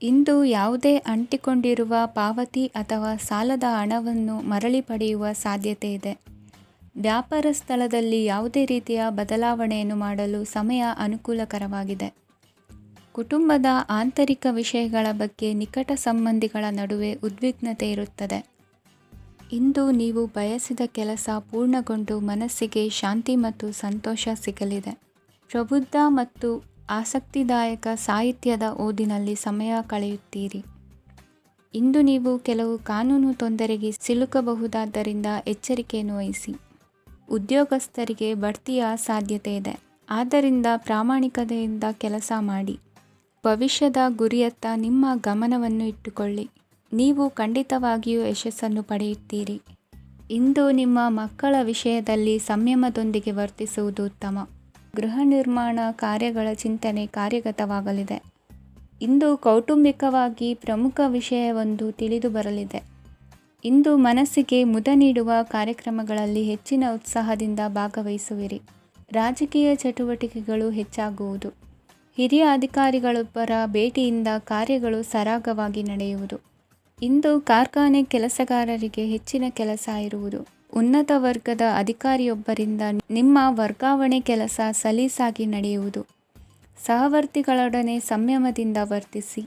ಇಂದು ಯಾವುದೇ ಅಂಟಿಕೊಂಡಿರುವ ಪಾವತಿ ಅಥವಾ ಸಾಲದ ಹಣವನ್ನು ಮರಳಿ ಪಡೆಯುವ ಸಾಧ್ಯತೆ ಇದೆ. ವ್ಯಾಪಾರ ಸ್ಥಳದಲ್ಲಿ ಯಾವುದೇ ರೀತಿಯ ಬದಲಾವಣೆಯನ್ನು ಮಾಡಲು ಸಮಯ ಅನುಕೂಲಕರವಾಗಿದೆ. ಕುಟುಂಬದ ಆಂತರಿಕ ವಿಷಯಗಳ ಬಗ್ಗೆ ನಿಕಟ ಸಂಬಂಧಿಗಳ ನಡುವೆ ಉದ್ವಿಗ್ನತೆ ಇರುತ್ತದೆ. ಇಂದು ನೀವು ಬಯಸಿದ ಕೆಲಸ ಪೂರ್ಣಗೊಂಡು ಮನಸ್ಸಿಗೆ ಶಾಂತಿ ಮತ್ತು ಸಂತೋಷ ಸಿಗಲಿದೆ. ಪ್ರಬುದ್ಧ ಮತ್ತು ಆಸಕ್ತಿದಾಯಕ ಸಾಹಿತ್ಯದ ಓದಿನಲ್ಲಿ ಸಮಯ ಕಳೆಯುತ್ತೀರಿ. ಇಂದು ನೀವು ಕೆಲವು ಕಾನೂನು ತೊಂದರೆಗೆ ಸಿಲುಕಬಹುದಾದ್ದರಿಂದ ಎಚ್ಚರಿಕೆಯನ್ನು ವಹಿಸಿ. ಉದ್ಯೋಗಸ್ಥರಿಗೆ ಬಡ್ತಿಯ ಸಾಧ್ಯತೆ ಇದೆ, ಆದ್ದರಿಂದ ಪ್ರಾಮಾಣಿಕತೆಯಿಂದ ಕೆಲಸ ಮಾಡಿ. ಭವಿಷ್ಯದ ಗುರಿಯತ್ತ ನಿಮ್ಮ ಗಮನವನ್ನು ಇಟ್ಟುಕೊಳ್ಳಿ. ನೀವು ಖಂಡಿತವಾಗಿಯೂ ಯಶಸ್ಸನ್ನು ಪಡೆಯುತ್ತೀರಿ. ಇಂದು ನಿಮ್ಮ ಮಕ್ಕಳ ವಿಷಯದಲ್ಲಿ ಸಂಯಮದೊಂದಿಗೆ ವರ್ತಿಸುವುದು ಉತ್ತಮ. ಗೃಹ ನಿರ್ಮಾಣ ಕಾರ್ಯಗಳ ಚಿಂತನೆ ಕಾರ್ಯಗತವಾಗಲಿದೆ. ಇಂದು ಕೌಟುಂಬಿಕವಾಗಿ ಪ್ರಮುಖ ವಿಷಯವೊಂದು ತಿಳಿದು ಬರಲಿದೆ. ಇಂದು ಮನಸ್ಸಿಗೆ ಮುದ ನೀಡುವ ಕಾರ್ಯಕ್ರಮಗಳಲ್ಲಿ ಹೆಚ್ಚಿನ ಉತ್ಸಾಹದಿಂದ ಭಾಗವಹಿಸುವಿರಿ. ರಾಜಕೀಯ ಚಟುವಟಿಕೆಗಳು ಹೆಚ್ಚಾಗುವುದು. ಹಿರಿಯ ಅಧಿಕಾರಿಗಳೊಬ್ಬರ ಭೇಟಿಯಿಂದ ಕಾರ್ಯಗಳು ಸರಾಗವಾಗಿ ನಡೆಯುವುದು. ಇಂದು ಕಾರ್ಖಾನೆ ಕೆಲಸಗಾರರಿಗೆ ಹೆಚ್ಚಿನ ಕೆಲಸ ಇರುವುದು. ಉನ್ನತ ವರ್ಗದ ಅಧಿಕಾರಿಯೊಬ್ಬರಿಂದ ನಿಮ್ಮ ವರ್ಗಾವಣೆ ಕೆಲಸ ಸಲೀಸಾಗಿ ನಡೆಯುವುದು. ಸಹವರ್ತಿಗಳೊಡನೆ ಸಂಯಮದಿಂದ ವರ್ತಿಸಿ.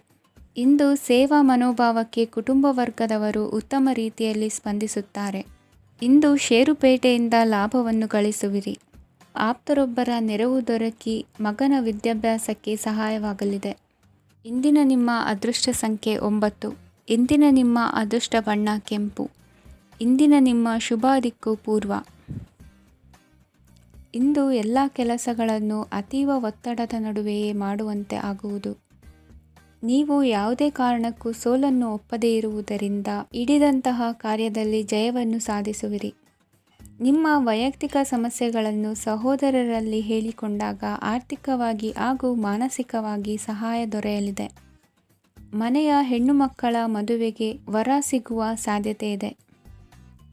ಇಂದು ಸೇವಾ ಮನೋಭಾವಕ್ಕೆ ಕುಟುಂಬ ವರ್ಗದವರು ಉತ್ತಮ ರೀತಿಯಲ್ಲಿ ಸ್ಪಂದಿಸುತ್ತಾರೆ. ಇಂದು ಷೇರುಪೇಟೆಯಿಂದ ಲಾಭವನ್ನು ಗಳಿಸುವಿರಿ. ಆಪ್ತರೊಬ್ಬರ ನೆರವು ದೊರಕಿ ಮಗನ ವಿದ್ಯಾಭ್ಯಾಸಕ್ಕೆ ಸಹಾಯವಾಗಲಿದೆ. ಇಂದಿನ ನಿಮ್ಮ ಅದೃಷ್ಟ ಸಂಖ್ಯೆ 9. ಇಂದಿನ ನಿಮ್ಮ ಅದೃಷ್ಟ ಬಣ್ಣ ಕೆಂಪು. ಇಂದಿನ ನಿಮ್ಮ ಶುಭ ದಿಕ್ಕು ಪೂರ್ವ. ಇಂದು ಎಲ್ಲ ಕೆಲಸಗಳನ್ನು ಅತೀವ ಒತ್ತಡದ ನಡುವೆಯೇ ಮಾಡುವಂತೆ ಆಗುವುದು. ನೀವು ಯಾವುದೇ ಕಾರಣಕ್ಕೂ ಸೋಲನ್ನು ಒಪ್ಪದೇ ಇರುವುದರಿಂದ ಹಿಡಿದಂತಹ ಕಾರ್ಯದಲ್ಲಿ ಜಯವನ್ನು ಸಾಧಿಸುವಿರಿ. ನಿಮ್ಮ ವೈಯಕ್ತಿಕ ಸಮಸ್ಯೆಗಳನ್ನು ಸಹೋದರರಲ್ಲಿ ಹೇಳಿಕೊಂಡಾಗ ಆರ್ಥಿಕವಾಗಿ ಹಾಗೂ ಮಾನಸಿಕವಾಗಿ ಸಹಾಯ ದೊರೆಯಲಿದೆ. ಮನೆಯ ಹೆಣ್ಣು ಮಕ್ಕಳ ಮದುವೆಗೆ ವರ ಸಿಗುವ ಸಾಧ್ಯತೆ ಇದೆ.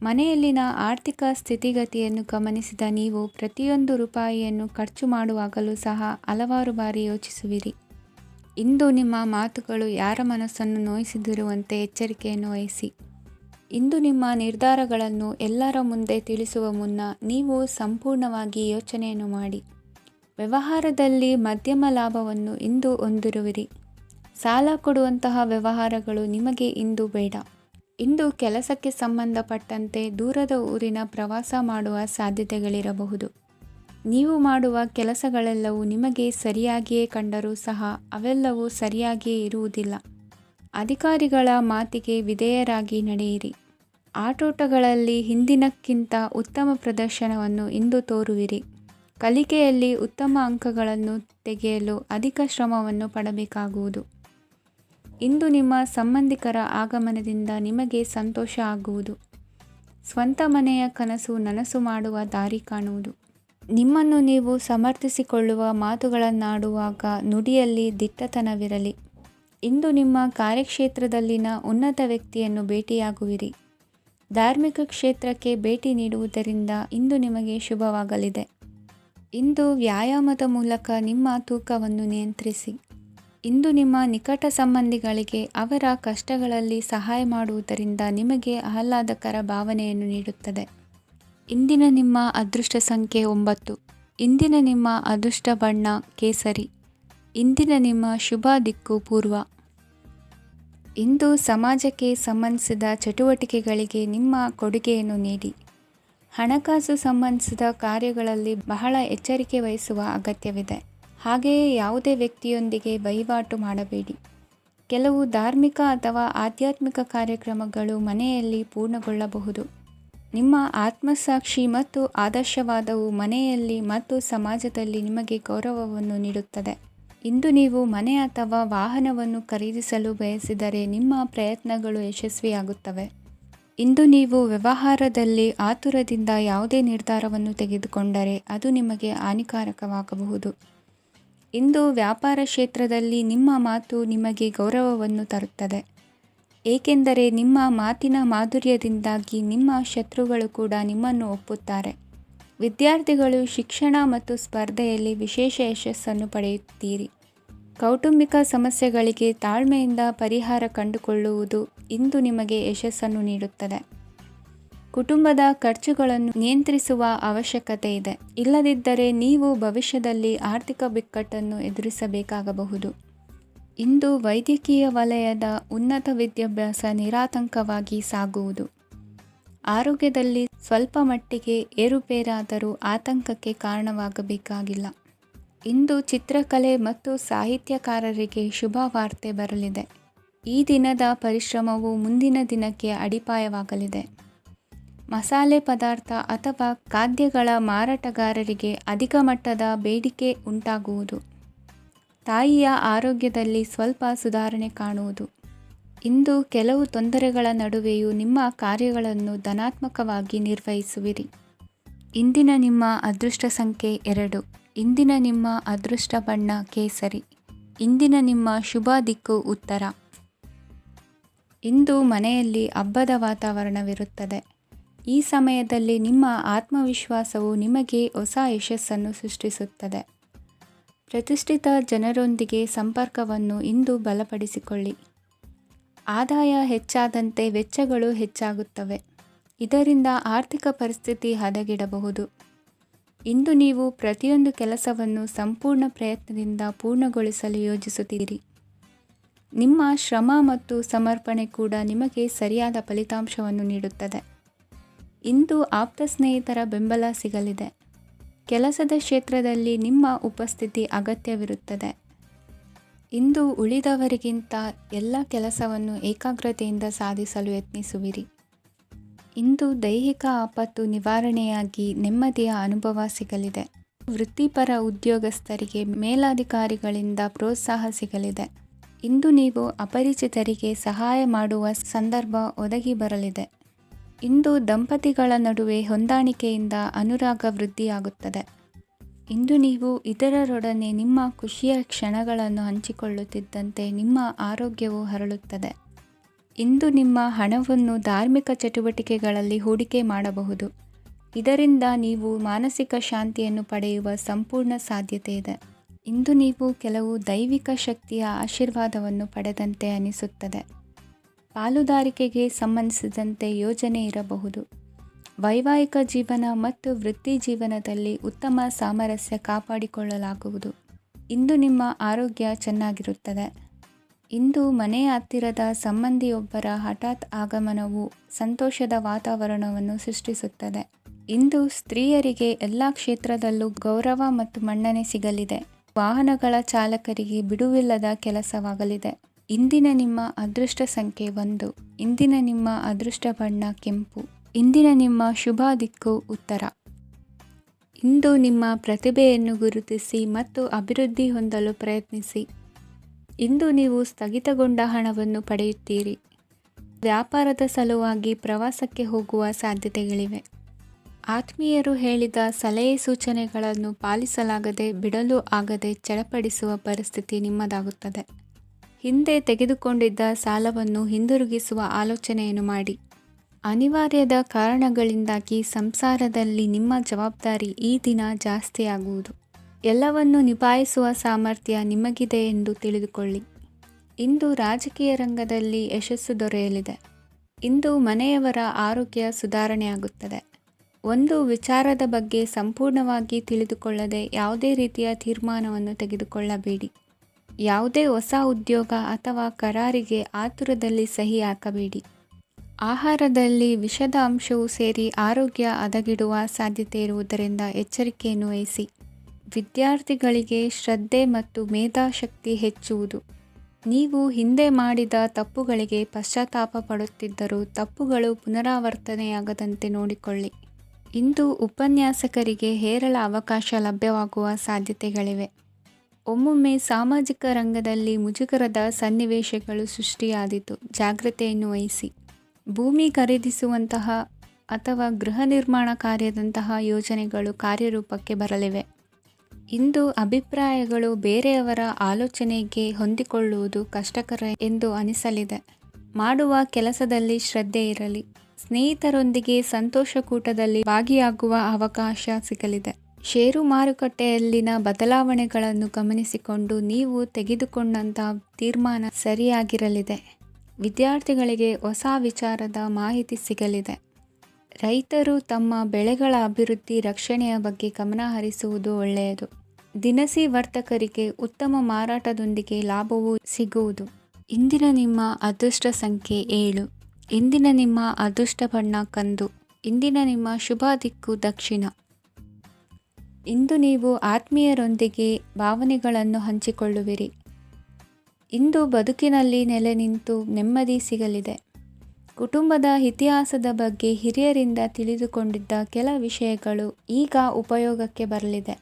ಮನೆಯಲ್ಲಿನ ಆರ್ಥಿಕ ಸ್ಥಿತಿಗತಿಯನ್ನು ಗಮನಿಸಿದ ನೀವು ಪ್ರತಿಯೊಂದು ರೂಪಾಯಿಯನ್ನು ಖರ್ಚು ಮಾಡುವಾಗಲೂ ಸಹ ಹಲವಾರು ಬಾರಿ ಯೋಚಿಸುವಿರಿ. ಇಂದು ನಿಮ್ಮ ಮಾತುಗಳು ಯಾರ ಮನಸ್ಸನ್ನು ನೋಯಿಸದಿರುವಂತೆ ಎಚ್ಚರಿಕೆಯನ್ನು ವಹಿಸಿ. ಇಂದು ನಿಮ್ಮ ನಿರ್ಧಾರಗಳನ್ನು ಎಲ್ಲರ ಮುಂದೆ ತಿಳಿಸುವ ಮುನ್ನ ನೀವು ಸಂಪೂರ್ಣವಾಗಿ ಯೋಚನೆಯನ್ನು ಮಾಡಿ. ವ್ಯವಹಾರದಲ್ಲಿ ಮಧ್ಯಮ ಲಾಭವನ್ನು ಇಂದು ಹೊಂದಿರುವಿರಿ. ಸಾಲ ಕೊಡುವಂತಹ ವ್ಯವಹಾರಗಳು ನಿಮಗೆ ಇಂದು ಬೇಡ. ಇಂದು ಕೆಲಸಕ್ಕೆ ಸಂಬಂಧಪಟ್ಟಂತೆ ದೂರದ ಊರಿನ ಪ್ರವಾಸ ಮಾಡುವ ಸಾಧ್ಯತೆಗಳಿರಬಹುದು. ನೀವು ಮಾಡುವ ಕೆಲಸಗಳೆಲ್ಲವೂ ನಿಮಗೆ ಸರಿಯಾಗಿಯೇ ಕಂಡರೂ ಸಹ ಅವೆಲ್ಲವೂ ಸರಿಯಾಗಿಯೇ ಇರುವುದಿಲ್ಲ. ಅಧಿಕಾರಿಗಳ ಮಾತಿಗೆ ವಿಧೇಯರಾಗಿ ನಡೆಯಿರಿ. ಆಟೋಟಗಳಲ್ಲಿ ಹಿಂದಿನಕ್ಕಿಂತ ಉತ್ತಮ ಪ್ರದರ್ಶನವನ್ನು ಇಂದು ತೋರುವಿರಿ. ಕಲಿಕೆಯಲ್ಲಿ ಉತ್ತಮ ಅಂಕಗಳನ್ನು ತೆಗೆಯಲು ಅಧಿಕ ಶ್ರಮವನ್ನು ಪಡಬೇಕಾಗುವುದು. ಇಂದು ನಿಮ್ಮ ಸಂಬಂಧಿಕರ ಆಗಮನದಿಂದ ನಿಮಗೆ ಸಂತೋಷ ಆಗುವುದು. ಸ್ವಂತ ಮನೆಯ ಕನಸು ನನಸು ಮಾಡುವ ದಾರಿ ಕಾಣುವುದು. ನಿಮ್ಮನ್ನು ನೀವು ಸಮರ್ಥಿಸಿಕೊಳ್ಳುವ ಮಾತುಗಳನ್ನಾಡುವಾಗ ನುಡಿಯಲ್ಲಿ ದಿಟ್ಟತನವಿರಲಿ. ಇಂದು ನಿಮ್ಮ ಕಾರ್ಯಕ್ಷೇತ್ರದಲ್ಲಿನ ಉನ್ನತ ವ್ಯಕ್ತಿಯನ್ನು ಭೇಟಿಯಾಗುವಿರಿ. ಧಾರ್ಮಿಕ ಕ್ಷೇತ್ರಕ್ಕೆ ಭೇಟಿ ನೀಡುವುದರಿಂದ ಇಂದು ನಿಮಗೆ ಶುಭವಾಗಲಿದೆ. ಇಂದು ವ್ಯಾಯಾಮದ ಮೂಲಕ ನಿಮ್ಮ ತೂಕವನ್ನು ನಿಯಂತ್ರಿಸಿ. ಇಂದು ನಿಮ್ಮ ನಿಕಟ ಸಂಬಂಧಿಗಳಿಗೆ ಅವರ ಕಷ್ಟಗಳಲ್ಲಿ ಸಹಾಯ ಮಾಡುವುದರಿಂದ ನಿಮಗೆ ಆಹ್ಲಾದಕರ ಭಾವನೆಯನ್ನು ನೀಡುತ್ತದೆ. ಇಂದಿನ ನಿಮ್ಮ ಅದೃಷ್ಟ ಸಂಖ್ಯೆ 9. ಇಂದಿನ ನಿಮ್ಮ ಅದೃಷ್ಟ ಬಣ್ಣ ಕೇಸರಿ. ಇಂದಿನ ನಿಮ್ಮ ಶುಭ ದಿಕ್ಕು ಪೂರ್ವ. ಇಂದು ಸಮಾಜಕ್ಕೆ ಸಂಬಂಧಿಸಿದ ಚಟುವಟಿಕೆಗಳಿಗೆ ನಿಮ್ಮ ಕೊಡುಗೆಯನ್ನು ನೀಡಿ. ಹಣಕಾಸು ಸಂಬಂಧಿಸಿದ ಕಾರ್ಯಗಳಲ್ಲಿ ಬಹಳ ಎಚ್ಚರಿಕೆ ವಹಿಸುವ ಅಗತ್ಯವಿದೆ. ಹಾಗೆಯೇ ಯಾವುದೇ ವ್ಯಕ್ತಿಯೊಂದಿಗೆ ವಹಿವಾಟು ಮಾಡಬೇಡಿ. ಕೆಲವು ಧಾರ್ಮಿಕ ಅಥವಾ ಆಧ್ಯಾತ್ಮಿಕ ಕಾರ್ಯಕ್ರಮಗಳು ಮನೆಯಲ್ಲಿ ಪೂರ್ಣಗೊಳ್ಳಬಹುದು. ನಿಮ್ಮ ಆತ್ಮಸಾಕ್ಷಿ ಮತ್ತು ಆದರ್ಶವಾದವು ಮನೆಯಲ್ಲಿ ಮತ್ತು ಸಮಾಜದಲ್ಲಿ ನಿಮಗೆ ಗೌರವವನ್ನು ನೀಡುತ್ತದೆ. ಇಂದು ನೀವು ಮನೆ ಅಥವಾ ವಾಹನವನ್ನು ಖರೀದಿಸಲು ಬಯಸಿದರೆ ನಿಮ್ಮ ಪ್ರಯತ್ನಗಳು ಯಶಸ್ವಿಯಾಗುತ್ತವೆ. ಇಂದು ನೀವು ವ್ಯವಹಾರದಲ್ಲಿ ಆತುರದಿಂದ ಯಾವುದೇ ನಿರ್ಧಾರವನ್ನು ತೆಗೆದುಕೊಂಡರೆ ಅದು ನಿಮಗೆ ಹಾನಿಕಾರಕವಾಗಬಹುದು. ಇಂದು ವ್ಯಾಪಾರ ಕ್ಷೇತ್ರದಲ್ಲಿ ನಿಮ್ಮ ಮಾತು ನಿಮಗೆ ಗೌರವವನ್ನು ತರುತ್ತದೆ, ಏಕೆಂದರೆ ನಿಮ್ಮ ಮಾತಿನ ಮಾಧುರ್ಯದಿಂದಾಗಿ ನಿಮ್ಮ ಶತ್ರುಗಳು ಕೂಡ ನಿಮ್ಮನ್ನು ಒಪ್ಪುತ್ತಾರೆ. ವಿದ್ಯಾರ್ಥಿಗಳು ಶಿಕ್ಷಣ ಮತ್ತು ಸ್ಪರ್ಧೆಯಲ್ಲಿ ವಿಶೇಷ ಯಶಸ್ಸನ್ನು ಪಡೆಯುತ್ತೀರಿ. ಕೌಟುಂಬಿಕ ಸಮಸ್ಯೆಗಳಿಗೆ ತಾಳ್ಮೆಯಿಂದ ಪರಿಹಾರ ಕಂಡುಕೊಳ್ಳುವುದು ಇಂದು ನಿಮಗೆ ಯಶಸ್ಸನ್ನು ನೀಡುತ್ತದೆ. ಕುಟುಂಬದ ಖರ್ಚುಗಳನ್ನು ನಿಯಂತ್ರಿಸುವ ಅವಶ್ಯಕತೆ ಇದೆ. ಇಲ್ಲದಿದ್ದರೆ ನೀವು ಭವಿಷ್ಯದಲ್ಲಿ ಆರ್ಥಿಕ ಬಿಕ್ಕಟ್ಟನ್ನು ಎದುರಿಸಬೇಕಾಗಬಹುದು. ಇಂದು ವೈದ್ಯಕೀಯ ವಲಯದ ಉನ್ನತ ವಿದ್ಯಾಭ್ಯಾಸ ನಿರಾತಂಕವಾಗಿ ಸಾಗುವುದು. ಆರೋಗ್ಯದಲ್ಲಿ ಸ್ವಲ್ಪ ಮಟ್ಟಿಗೆ ಏರುಪೇರಾದರೂ ಆತಂಕಕ್ಕೆ ಕಾರಣವಾಗಬೇಕಾಗಿಲ್ಲ. ಇಂದು ಚಿತ್ರಕಲೆ ಮತ್ತು ಸಾಹಿತ್ಯಕಾರರಿಗೆ ಶುಭ ವಾರ್ತೆ ಬರಲಿದೆ. ಈ ದಿನದ ಪರಿಶ್ರಮವು ಮುಂದಿನ ದಿನಕ್ಕೆ ಅಡಿಪಾಯವಾಗಲಿದೆ. ಮಸಾಲೆ ಪದಾರ್ಥ ಅಥವಾ ಖಾದ್ಯಗಳ ಮಾರಾಟಗಾರರಿಗೆ ಅಧಿಕ ಮಟ್ಟದ ಬೇಡಿಕೆ ಉಂಟಾಗುವುದು. ತಾಯಿಯ ಆರೋಗ್ಯದಲ್ಲಿ ಸ್ವಲ್ಪ ಸುಧಾರಣೆ ಕಾಣುವುದು. ಇಂದು ಕೆಲವು ತೊಂದರೆಗಳ ನಡುವೆಯೂ ನಿಮ್ಮ ಕಾರ್ಯಗಳನ್ನು ಧನಾತ್ಮಕವಾಗಿ ನಿರ್ವಹಿಸುವಿರಿ. ಇಂದಿನ ನಿಮ್ಮ ಅದೃಷ್ಟ ಸಂಖ್ಯೆ 2. ಇಂದಿನ ನಿಮ್ಮ ಅದೃಷ್ಟ ಬಣ್ಣ ಕೇಸರಿ. ಇಂದಿನ ನಿಮ್ಮ ಶುಭ ದಿಕ್ಕು ಉತ್ತರ. ಇಂದು ಮನೆಯಲ್ಲಿ ಹಬ್ಬದ ವಾತಾವರಣವಿರುತ್ತದೆ. ಈ ಸಮಯದಲ್ಲಿ ನಿಮ್ಮ ಆತ್ಮವಿಶ್ವಾಸವು ನಿಮಗೆ ಹೊಸ ಯಶಸ್ಸನ್ನು ಸೃಷ್ಟಿಸುತ್ತದೆ. ಪ್ರತಿಷ್ಠಿತ ಜನರೊಂದಿಗೆ ಸಂಪರ್ಕವನ್ನು ಇಂದು ಬಲಪಡಿಸಿಕೊಳ್ಳಿ. ಆದಾಯ ಹೆಚ್ಚಾದಂತೆ ವೆಚ್ಚಗಳು ಹೆಚ್ಚಾಗುತ್ತವೆ. ಇದರಿಂದ ಆರ್ಥಿಕ ಪರಿಸ್ಥಿತಿ ಹದಗೆಡಬಹುದು. ಇಂದು ನೀವು ಪ್ರತಿಯೊಂದು ಕೆಲಸವನ್ನು ಸಂಪೂರ್ಣ ಪ್ರಯತ್ನದಿಂದ ಪೂರ್ಣಗೊಳಿಸಲು ಯೋಜಿಸುತ್ತೀರಿ. ನಿಮ್ಮ ಶ್ರಮ ಮತ್ತು ಸಮರ್ಪಣೆ ಕೂಡ ನಿಮಗೆ ಸರಿಯಾದ ಫಲಿತಾಂಶವನ್ನು ನೀಡುತ್ತದೆ. ಇಂದು ಆಪ್ತ ಸ್ನೇಹಿತರ ಬೆಂಬಲ ಸಿಗಲಿದೆ. ಕೆಲಸದ ಕ್ಷೇತ್ರದಲ್ಲಿ ನಿಮ್ಮ ಉಪಸ್ಥಿತಿ ಅಗತ್ಯವಿರುತ್ತದೆ. ಇಂದು ಉಳಿದವರಿಗಿಂತ ಎಲ್ಲ ಕೆಲಸವನ್ನು ಏಕಾಗ್ರತೆಯಿಂದ ಸಾಧಿಸಲು ಯತ್ನಿಸುವಿರಿ. ಇಂದು ದೈಹಿಕ ಆಪತ್ತು ನಿವಾರಣೆಯಾಗಿ ನೆಮ್ಮದಿಯ ಅನುಭವ ಸಿಗಲಿದೆ. ವೃತ್ತಿಪರ ಉದ್ಯೋಗಸ್ಥರಿಗೆ ಮೇಲಾಧಿಕಾರಿಗಳಿಂದ ಪ್ರೋತ್ಸಾಹ ಸಿಗಲಿದೆ. ಇಂದು ನೀವು ಅಪರಿಚಿತರಿಗೆ ಸಹಾಯ ಮಾಡುವ ಸಂದರ್ಭ ಒದಗಿ ಬರಲಿದೆ. ಇಂದು ದಂಪತಿಗಳ ನಡುವೆ ಹೊಂದಾಣಿಕೆಯಿಂದ ಅನುರಾಗ ವೃದ್ಧಿಯಾಗುತ್ತದೆ. ಇಂದು ನೀವು ಇತರರೊಡನೆ ನಿಮ್ಮ ಖುಷಿಯ ಕ್ಷಣಗಳನ್ನು ಹಂಚಿಕೊಳ್ಳುತ್ತಿದ್ದಂತೆ ನಿಮ್ಮ ಆರೋಗ್ಯವು ಹರಳುತ್ತದೆ. ಇಂದು ನಿಮ್ಮ ಹಣವನ್ನು ಧಾರ್ಮಿಕ ಚಟುವಟಿಕೆಗಳಲ್ಲಿ ಹೂಡಿಕೆ ಮಾಡಬಹುದು. ಇದರಿಂದ ನೀವು ಮಾನಸಿಕ ಶಾಂತಿಯನ್ನು ಪಡೆಯುವ ಸಂಪೂರ್ಣ ಸಾಧ್ಯತೆ ಇದೆ. ಇಂದು ನೀವು ಕೆಲವು ದೈವಿಕ ಶಕ್ತಿಯ ಆಶೀರ್ವಾದವನ್ನು ಪಡೆದಂತೆ ಅನಿಸುತ್ತದೆ. ಪಾಲುದಾರಿಕೆಗೆ ಸಂಬಂಧಿಸಿದಂತೆ ಯೋಜನೆ ಇರಬಹುದು. ವೈವಾಹಿಕ ಜೀವನ ಮತ್ತು ವೃತ್ತಿ ಜೀವನದಲ್ಲಿ ಉತ್ತಮ ಸಾಮರಸ್ಯ ಕಾಪಾಡಿಕೊಳ್ಳಲಾಗುವುದು. ಇಂದು ನಿಮ್ಮ ಆರೋಗ್ಯ ಚೆನ್ನಾಗಿರುತ್ತದೆ. ಇಂದು ಮನೆಯ ಹತ್ತಿರದ ಸಂಬಂಧಿಯೊಬ್ಬರ ಹಠಾತ್ ಆಗಮನವು ಸಂತೋಷದ ವಾತಾವರಣವನ್ನು ಸೃಷ್ಟಿಸುತ್ತದೆ. ಇಂದು ಸ್ತ್ರೀಯರಿಗೆ ಎಲ್ಲ ಕ್ಷೇತ್ರದಲ್ಲೂ ಗೌರವ ಮತ್ತು ಮನ್ನಣೆ ಸಿಗಲಿದೆ. ವಾಹನಗಳ ಚಾಲಕರಿಗೆ ಬಿಡುವಿಲ್ಲದ ಕೆಲಸವಾಗಲಿದೆ. ಇಂದಿನ ನಿಮ್ಮ ಅದೃಷ್ಟ ಸಂಖ್ಯೆ 1. ಇಂದಿನ ನಿಮ್ಮ ಅದೃಷ್ಟ ಬಣ್ಣ ಕೆಂಪು. ಇಂದಿನ ನಿಮ್ಮ ಶುಭ ದಿಕ್ಕು ಉತ್ತರ. ಇಂದು ನಿಮ್ಮ ಪ್ರತಿಭೆಯನ್ನು ಗುರುತಿಸಿ ಮತ್ತು ಅಭಿವೃದ್ಧಿ ಹೊಂದಲು ಪ್ರಯತ್ನಿಸಿ. ಇಂದು ನೀವು ಸ್ಥಗಿತಗೊಂಡ ಹಣವನ್ನು ಪಡೆಯುತ್ತೀರಿ. ವ್ಯಾಪಾರದ ಸಲುವಾಗಿ ಪ್ರವಾಸಕ್ಕೆ ಹೋಗುವ ಸಾಧ್ಯತೆಗಳಿವೆ. ಆತ್ಮೀಯರು ಹೇಳಿದ ಸಲಹೆ ಸೂಚನೆಗಳನ್ನು ಪಾಲಿಸಲಾಗದೆ ಬಿಡಲು ಆಗದೆ ಚಡಪಡಿಸುವ ಪರಿಸ್ಥಿತಿ ನಿಮ್ಮದಾಗುತ್ತದೆ. ಹಿಂದೆ ತೆಗೆದುಕೊಂಡಿದ್ದ ಸಾಲವನ್ನು ಹಿಂದಿರುಗಿಸುವ ಆಲೋಚನೆಯನ್ನು ಮಾಡಿ. ಅನಿವಾರ್ಯದ ಕಾರಣಗಳಿಂದಾಗಿ ಸಂಸಾರದಲ್ಲಿ ನಿಮ್ಮ ಜವಾಬ್ದಾರಿ ಈ ದಿನ ಜಾಸ್ತಿಯಾಗುವುದು. ಎಲ್ಲವನ್ನು ನಿಭಾಯಿಸುವ ಸಾಮರ್ಥ್ಯ ನಿಮಗಿದೆ ಎಂದು ತಿಳಿದುಕೊಳ್ಳಿ. ಇಂದು ರಾಜಕೀಯ ರಂಗದಲ್ಲಿ ಯಶಸ್ಸು ದೊರೆಯಲಿದೆ. ಇಂದು ಮನೆಯವರ ಆರೋಗ್ಯ ಸುಧಾರಣೆಯಾಗುತ್ತದೆ. ಒಂದು ವಿಚಾರದ ಬಗ್ಗೆ ಸಂಪೂರ್ಣವಾಗಿ ತಿಳಿದುಕೊಳ್ಳದೆ ಯಾವುದೇ ರೀತಿಯ ತೀರ್ಮಾನವನ್ನು ತೆಗೆದುಕೊಳ್ಳಬೇಡಿ. ಯಾವುದೇ ಹೊಸ ಉದ್ಯೋಗ ಅಥವಾ ಕರಾರಿಗೆ ಆತುರದಲ್ಲಿ ಸಹಿ ಹಾಕಬೇಡಿ. ಆಹಾರದಲ್ಲಿ ವಿಷದ ಅಂಶವು ಸೇರಿ ಆರೋಗ್ಯ ಹದಗೆಡುವ ಸಾಧ್ಯತೆ ಇರುವುದರಿಂದ ಎಚ್ಚರಿಕೆಯನ್ನು ವಹಿಸಿ. ವಿದ್ಯಾರ್ಥಿಗಳಿಗೆ ಶ್ರದ್ಧೆ ಮತ್ತು ಮೇಧಾಶಕ್ತಿ ಹೆಚ್ಚುವುದು. ನೀವು ಹಿಂದೆ ಮಾಡಿದ ತಪ್ಪುಗಳಿಗೆ ಪಶ್ಚಾತ್ತಾಪ ಪಡುತ್ತಿದ್ದರೂ ತಪ್ಪುಗಳು ಪುನರಾವರ್ತನೆಯಾಗದಂತೆ ನೋಡಿಕೊಳ್ಳಿ. ಇಂದು ಉಪನ್ಯಾಸಕರಿಗೆ ಹೇರಳ ಅವಕಾಶ ಲಭ್ಯವಾಗುವ ಸಾಧ್ಯತೆಗಳಿವೆ. ಒಮ್ಮೊಮ್ಮೆ ಸಾಮಾಜಿಕ ರಂಗದಲ್ಲಿ ಮುಜುಗರದ ಸನ್ನಿವೇಶಗಳು ಸೃಷ್ಟಿಯಾದೀತು. ಜಾಗ್ರತೆಯನ್ನು ವಹಿಸಿ. ಭೂಮಿ ಖರೀದಿಸುವಂತಹ ಅಥವಾ ಗೃಹ ನಿರ್ಮಾಣ ಕಾರ್ಯದಂತಹ ಯೋಜನೆಗಳು ಕಾರ್ಯರೂಪಕ್ಕೆ ಬರಲಿವೆ. ಇಂದು ಅಭಿಪ್ರಾಯಗಳು ಬೇರೆಯವರ ಆಲೋಚನೆಗೆ ಹೊಂದಿಕೊಳ್ಳುವುದು ಕಷ್ಟಕರ ಎಂದು ಅನಿಸಲಿದೆ. ಮಾಡುವ ಕೆಲಸದಲ್ಲಿ ಶ್ರದ್ಧೆ ಇರಲಿ. ಸ್ನೇಹಿತರೊಂದಿಗೆ ಸಂತೋಷಕೂಟದಲ್ಲಿ ಭಾಗಿಯಾಗುವ ಅವಕಾಶ ಸಿಗಲಿದೆ. ಷೇರು ಮಾರುಕಟ್ಟೆಯಲ್ಲಿನ ಬದಲಾವಣೆಗಳನ್ನು ಗಮನಿಸಿಕೊಂಡು ನೀವು ತೆಗೆದುಕೊಂಡಂಥ ತೀರ್ಮಾನ ಸರಿಯಾಗಿರಲಿದೆ. ವಿದ್ಯಾರ್ಥಿಗಳಿಗೆ ಹೊಸ ವಿಚಾರದ ಮಾಹಿತಿ ಸಿಗಲಿದೆ. ರೈತರು ತಮ್ಮ ಬೆಳೆಗಳ ಅಭಿವೃದ್ಧಿ ರಕ್ಷಣೆಯ ಬಗ್ಗೆ ಗಮನ ಹರಿಸುವುದು ಒಳ್ಳೆಯದು. ದಿನಸಿ ವರ್ತಕರಿಗೆ ಉತ್ತಮ ಮಾರಾಟದೊಂದಿಗೆ ಲಾಭವೂ ಸಿಗುವುದು. ಇಂದಿನ ನಿಮ್ಮ ಅದೃಷ್ಟ ಸಂಖ್ಯೆ 7. ಇಂದಿನ ನಿಮ್ಮ ಅದೃಷ್ಟ ಬಣ್ಣ ಕಂದು. ಇಂದಿನ ನಿಮ್ಮ ಶುಭ ದಿಕ್ಕು ದಕ್ಷಿಣ. ಇಂದು ನೀವು ಆತ್ಮೀಯರೊಂದಿಗೆ ಭಾವನೆಗಳನ್ನು ಹಂಚಿಕೊಳ್ಳುವಿರಿ. ಇಂದು ಬದುಕಿನಲ್ಲಿ ನೆಲೆ ನಿಂತು ನೆಮ್ಮದಿ ಸಿಗಲಿದೆ. ಕುಟುಂಬದ ಇತಿಹಾಸದ ಬಗ್ಗೆ ಹಿರಿಯರಿಂದ ತಿಳಿದುಕೊಂಡಿದ್ದ ಕೆಲ ವಿಷಯಗಳು ಈಗ ಉಪಯೋಗಕ್ಕೆ ಬರಲಿದೆ.